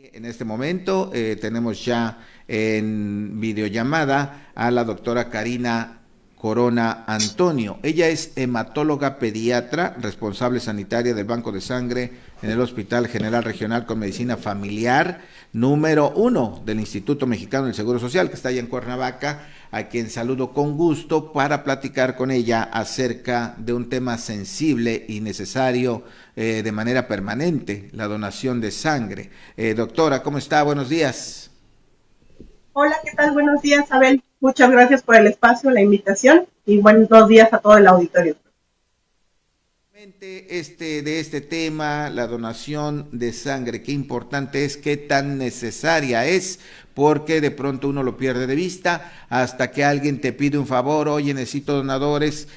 En este momento tenemos ya en videollamada a la doctora Karina Corona Antonio. Ella es hematóloga pediatra, responsable sanitaria del Banco de Sangre en el Hospital General Regional con Medicina Familiar número 1 del Instituto Mexicano del Seguro Social, que está allá en Cuernavaca, a quien saludo con gusto para platicar con ella acerca de un tema sensible y necesario de manera permanente, la donación de sangre. Doctora, ¿cómo está? Buenos días. Hola, ¿qué tal? Buenos días, Abel. Muchas gracias por el espacio, la invitación y buenos días a todo el auditorio. De este tema, la donación de sangre, qué importante es, qué tan necesaria es, porque de pronto uno lo pierde de vista hasta que alguien te pide un favor, oye, necesito donadores,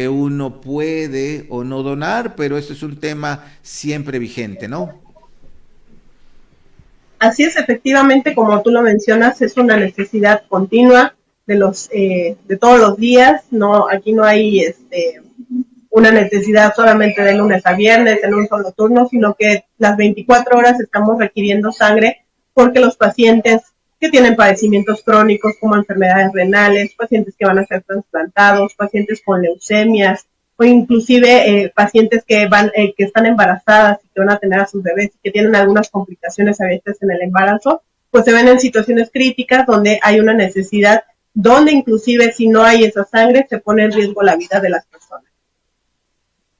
uno puede o no donar, pero esto es un tema siempre vigente, ¿no? Así es, efectivamente, como tú lo mencionas, es una necesidad continua de todos los días. No, aquí no hay una necesidad solamente de lunes a viernes en un solo turno, sino que las 24 horas estamos requiriendo sangre porque los pacientes que tienen padecimientos crónicos como enfermedades renales, pacientes que van a ser trasplantados, pacientes con leucemias o inclusive pacientes que están embarazadas y que van a tener a sus bebés y que tienen algunas complicaciones abiertas en el embarazo, pues se ven en situaciones críticas donde hay una necesidad, donde inclusive si no hay esa sangre se pone en riesgo la vida de las personas.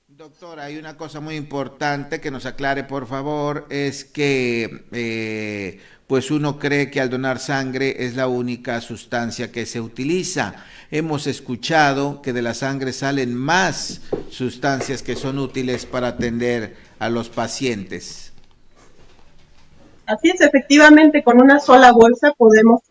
Doctora, hay una cosa muy importante que nos aclare, por favor, es que pues uno cree que al donar sangre es la única sustancia que se utiliza. Hemos escuchado que de la sangre salen más sustancias que son útiles para atender a los pacientes. Así es, efectivamente, con una sola bolsa podemos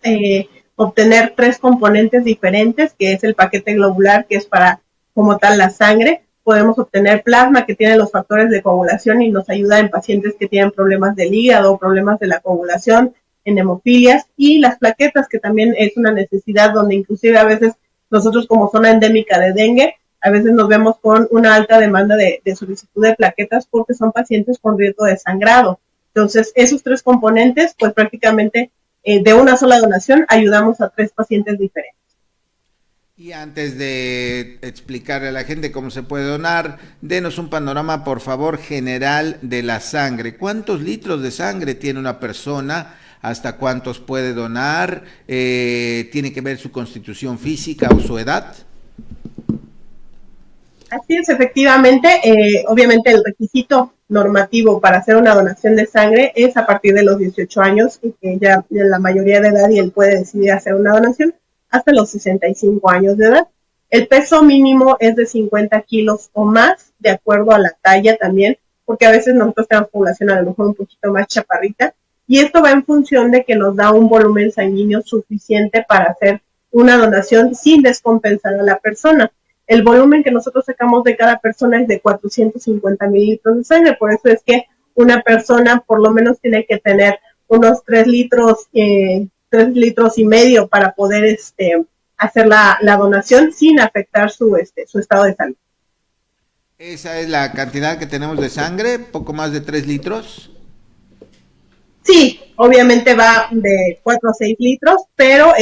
obtener tres componentes diferentes, que es el paquete globular, que es para como tal la sangre. Podemos obtener plasma, que tiene los factores de coagulación y nos ayuda en pacientes que tienen problemas del hígado, problemas de la coagulación, en hemofilias, y las plaquetas, que también es una necesidad donde inclusive a veces nosotros como zona endémica de dengue, a veces nos vemos con una alta demanda de solicitud de plaquetas porque son pacientes con riesgo de sangrado. Entonces, esos tres componentes, pues prácticamente de una sola donación ayudamos a tres pacientes diferentes. Y antes de explicarle a la gente cómo se puede donar, denos un panorama, por favor, general de la sangre. ¿Cuántos litros de sangre tiene una persona? ¿Hasta cuántos puede donar? ¿Tiene que ver su constitución física o su edad? Así es, efectivamente, obviamente el requisito normativo para hacer una donación de sangre es a partir de los 18 años, y que ya la mayoría de edad y él puede decidir hacer una donación hasta los 65 años de edad. El peso mínimo es de 50 kilos o más, de acuerdo a la talla también, porque a veces nosotros tenemos población a lo mejor un poquito más chaparrita, y esto va en función de que nos da un volumen sanguíneo suficiente para hacer una donación sin descompensar a la persona. El volumen que nosotros sacamos de cada persona es de 450 mililitros de sangre, por eso es que una persona por lo menos tiene que tener unos 3 litros y medio para poder hacer la donación sin afectar su estado de salud. Esa es la cantidad que tenemos de sangre, poco más de 3 litros. Sí, obviamente va de 4 a 6 litros, pero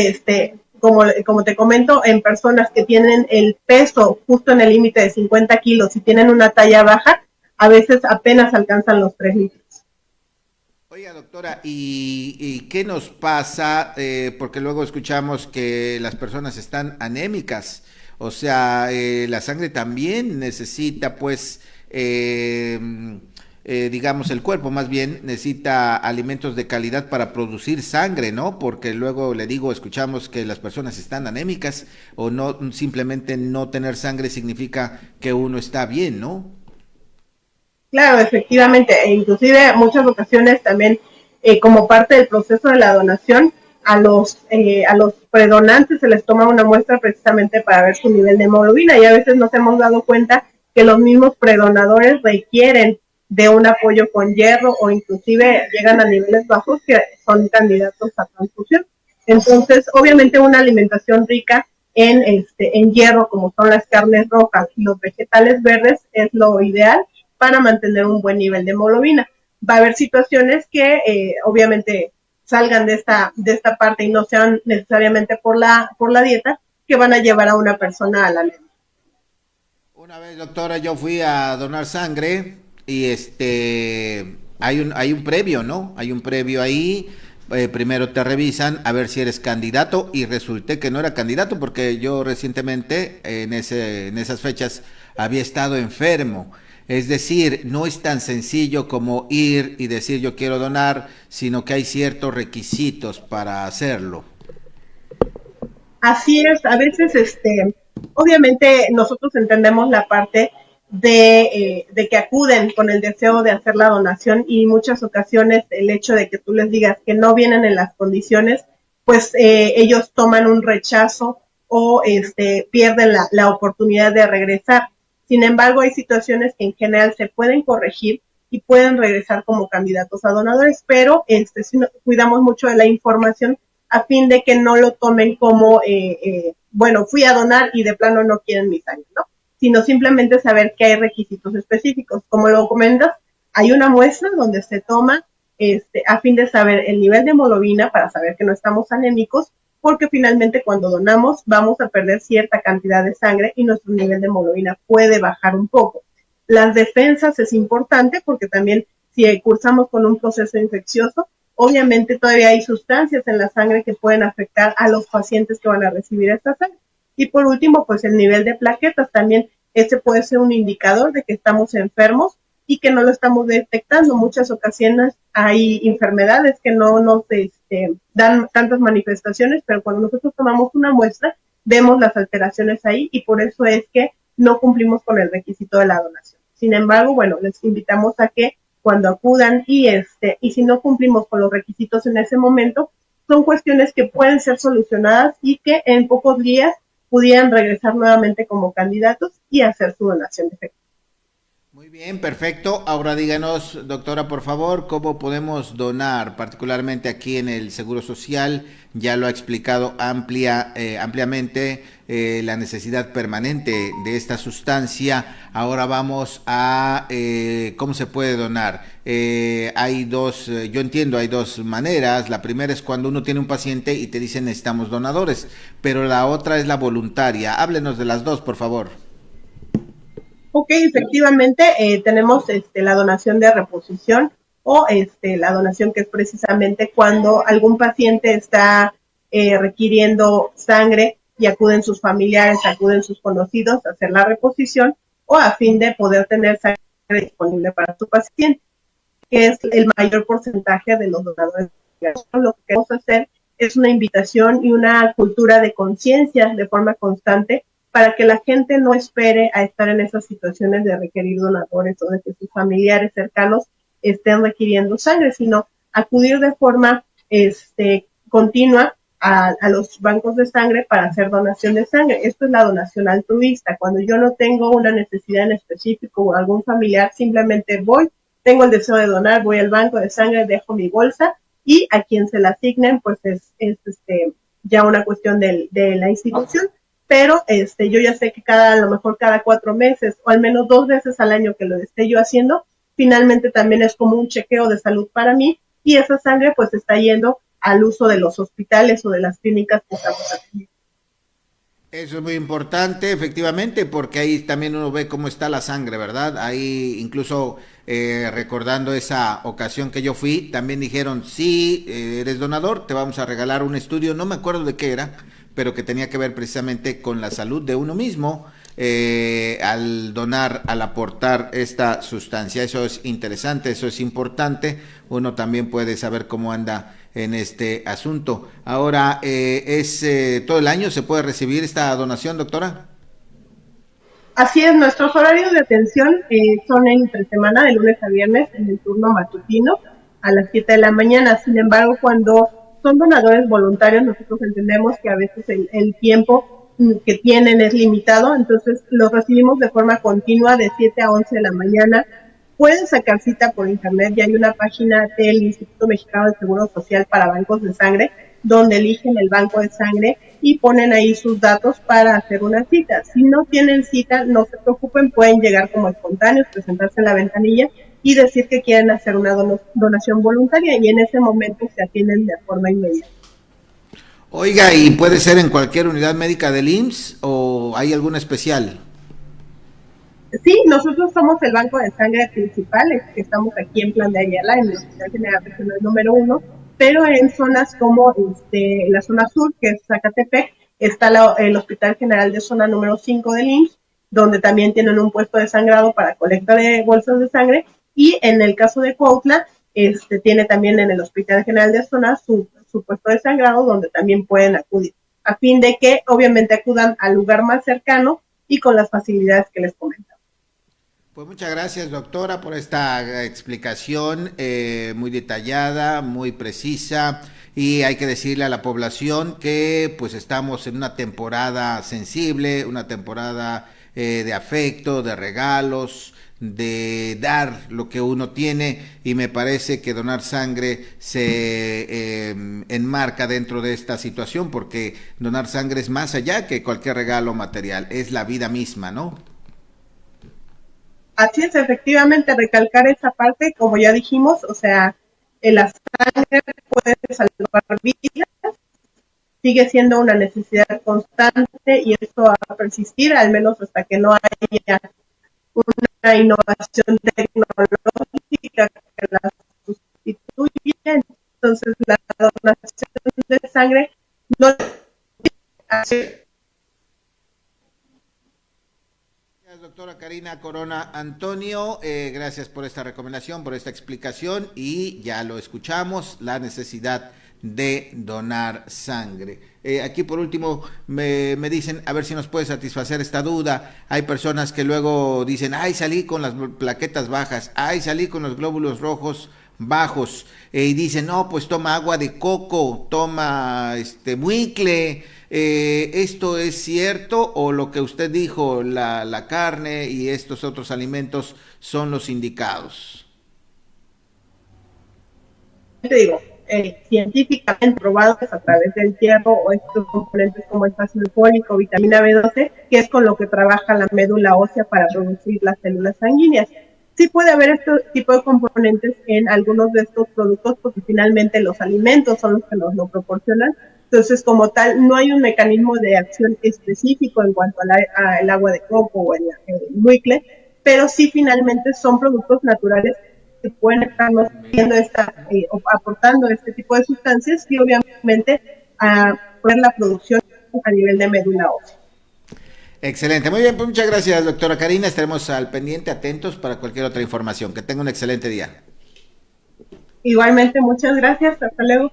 como te comento, en personas que tienen el peso justo en el límite de 50 kilos y tienen una talla baja, a veces apenas alcanzan los 3 litros. Oiga, doctora, ¿y qué nos pasa? Porque luego escuchamos que las personas están anémicas, o sea, la sangre también necesita, pues, digamos, el cuerpo más bien necesita alimentos de calidad para producir sangre, ¿no? Porque luego le digo, escuchamos que las personas están anémicas o no, simplemente no tener sangre significa que uno está bien, ¿no? Claro, efectivamente, e inclusive en muchas ocasiones también como parte del proceso de la donación, a los predonantes se les toma una muestra precisamente para ver su nivel de hemoglobina, y a veces nos hemos dado cuenta que los mismos predonadores requieren de un apoyo con hierro o inclusive llegan a niveles bajos que son candidatos a transfusión. Entonces, obviamente una alimentación rica en hierro, como son las carnes rojas y los vegetales verdes, es lo ideal para mantener un buen nivel de hemoglobina. va a haber situaciones que obviamente salgan de esta parte y no sean necesariamente por la dieta, que van a llevar a una persona a la anemia. Una vez, doctora, yo fui a donar sangre y hay un previo, ¿no? Hay un previo ahí. Primero te revisan a ver si eres candidato y resulté que no era candidato porque yo recientemente en esas fechas había estado enfermo. Es decir, no es tan sencillo como ir y decir yo quiero donar, sino que hay ciertos requisitos para hacerlo. Así es, a veces, obviamente nosotros entendemos la parte de que acuden con el deseo de hacer la donación y muchas ocasiones el hecho de que tú les digas que no vienen en las condiciones, pues ellos toman un rechazo o pierden la oportunidad de regresar. Sin embargo, hay situaciones que en general se pueden corregir y pueden regresar como candidatos a donadores, pero si no, cuidamos mucho de la información a fin de que no lo tomen como, bueno, fui a donar y de plano no quieren mi sangre, ¿no? Sino simplemente saber que hay requisitos específicos. Como lo comentas, hay una muestra donde se toma a fin de saber el nivel de hemoglobina para saber que no estamos anémicos, porque finalmente cuando donamos vamos a perder cierta cantidad de sangre y nuestro nivel de hemoglobina puede bajar un poco. Las defensas es importante porque también si cursamos con un proceso infeccioso, obviamente todavía hay sustancias en la sangre que pueden afectar a los pacientes que van a recibir esta sangre. Y por último, pues el nivel de plaquetas también, este puede ser un indicador de que estamos enfermos y que no lo estamos detectando. Muchas ocasiones hay enfermedades que no nos dan tantas manifestaciones, pero cuando nosotros tomamos una muestra, vemos las alteraciones ahí y por eso es que no cumplimos con el requisito de la donación. Sin embargo, bueno, les invitamos a que cuando acudan y si no cumplimos con los requisitos en ese momento, son cuestiones que pueden ser solucionadas y que en pocos días pudieran regresar nuevamente como candidatos y hacer su donación de efectivo. Muy bien, perfecto. Ahora díganos, doctora, por favor, cómo podemos donar, particularmente aquí en el Seguro Social. Ya lo ha explicado ampliamente la necesidad permanente de esta sustancia. Ahora vamos a cómo se puede donar. Hay dos, yo entiendo, hay dos maneras. La primera es cuando uno tiene un paciente y te dicen necesitamos donadores, pero la otra es la voluntaria. Háblenos de las dos, por favor. Ok, efectivamente tenemos la donación de reposición o la donación que es precisamente cuando algún paciente está requiriendo sangre y acuden sus familiares, acuden sus conocidos a hacer la reposición o a fin de poder tener sangre disponible para su paciente, que es el mayor porcentaje de los donadores. Lo que queremos hacer es una invitación y una cultura de conciencia de forma constante para que la gente no espere a estar en esas situaciones de requerir donadores o de que sus familiares cercanos estén requiriendo sangre, sino acudir de forma continua a los bancos de sangre para hacer donación de sangre. Esto es la donación altruista. Cuando yo no tengo una necesidad en específico o algún familiar, simplemente voy, tengo el deseo de donar, voy al banco de sangre, dejo mi bolsa y a quien se la asignen, pues es ya una cuestión de la institución. Pero yo ya sé que a lo mejor cada 4 meses o al menos 2 veces al año que lo esté yo haciendo, finalmente también es como un chequeo de salud para mí y esa sangre pues está yendo al uso de los hospitales o de las clínicas que estamos aquí. Eso es muy importante, efectivamente, porque ahí también uno ve cómo está la sangre, ¿verdad? Ahí incluso recordando esa ocasión que yo fui, también dijeron, sí, eres donador, te vamos a regalar un estudio, no me acuerdo de qué era, pero que tenía que ver precisamente con la salud de uno mismo al donar, al aportar esta sustancia. Eso es interesante, eso es importante, uno también puede saber cómo anda en este asunto. Ahora, ¿todo el año se puede recibir esta donación, doctora? Así es, nuestros horarios de atención son entre semana, de lunes a viernes, en el turno matutino, a las 7 de la mañana. Sin embargo, cuando son donadores voluntarios, nosotros entendemos que a veces el tiempo que tienen es limitado, entonces los recibimos de forma continua de 7 a 11 de la mañana. Pueden sacar cita por internet, ya hay una página del Instituto Mexicano del Seguro Social para bancos de sangre, donde eligen el banco de sangre y ponen ahí sus datos para hacer una cita. Si no tienen cita, no se preocupen, pueden llegar como espontáneos, presentarse en la ventanilla y decir que quieren hacer una donación voluntaria y en ese momento se atienden de forma inmediata. Oiga, ¿y puede ser en cualquier unidad médica del IMSS o hay alguna especial? Sí, nosotros somos el banco de sangre principal, que estamos aquí en Plan de Ayala, en el Hospital General Regional número 1, pero en zonas como la zona sur, que es Zacatepec, está el Hospital General de Zona número 5 del IMSS, donde también tienen un puesto de sangrado para colecta de bolsas de sangre, y en el caso de Cuautla, tiene también en el Hospital General de Zona su puesto de sangrado, donde también pueden acudir, a fin de que obviamente acudan al lugar más cercano y con las facilidades que les comentaba. Pues muchas gracias, doctora, por esta explicación muy detallada, muy precisa, y hay que decirle a la población que pues estamos en una temporada sensible, una temporada de afecto, de regalos, de dar lo que uno tiene, y me parece que donar sangre se enmarca dentro de esta situación, porque donar sangre es más allá que cualquier regalo material, es la vida misma, ¿no? Así es, efectivamente, recalcar esa parte, como ya dijimos, o sea, la sangre puede salvar vidas, sigue siendo una necesidad constante y esto va a persistir, al menos hasta que no haya una innovación tecnológica que la sustituya. Entonces, la donación de sangre no hace. Doctora Karina Corona Antonio, gracias por esta recomendación, por esta explicación, y ya lo escuchamos, la necesidad de donar sangre. Aquí por último me dicen, a ver si nos puede satisfacer esta duda. Hay personas que luego dicen, ay, salí con las plaquetas bajas, ay, salí con los glóbulos rojos bajos, y dicen, no, pues toma agua de coco, toma muicle. ¿Esto es cierto o lo que usted dijo, la carne y estos otros alimentos son los indicados? Te digo, científicamente probados a través del hierro o estos componentes como el ácido fólico, vitamina B12, que es con lo que trabaja la médula ósea para producir las células sanguíneas. Sí puede haber este tipo de componentes en algunos de estos productos porque finalmente los alimentos son los que nos lo proporcionan. Entonces, como tal, no hay un mecanismo de acción específico en cuanto al agua de coco o el muicle, pero sí finalmente son productos naturales que pueden estarnos aportando este tipo de sustancias y obviamente poner la producción a nivel de médula ósea. Excelente, muy bien, pues muchas gracias, doctora Karina. Estaremos al pendiente, atentos para cualquier otra información. Que tenga un excelente día. Igualmente, muchas gracias. Hasta luego.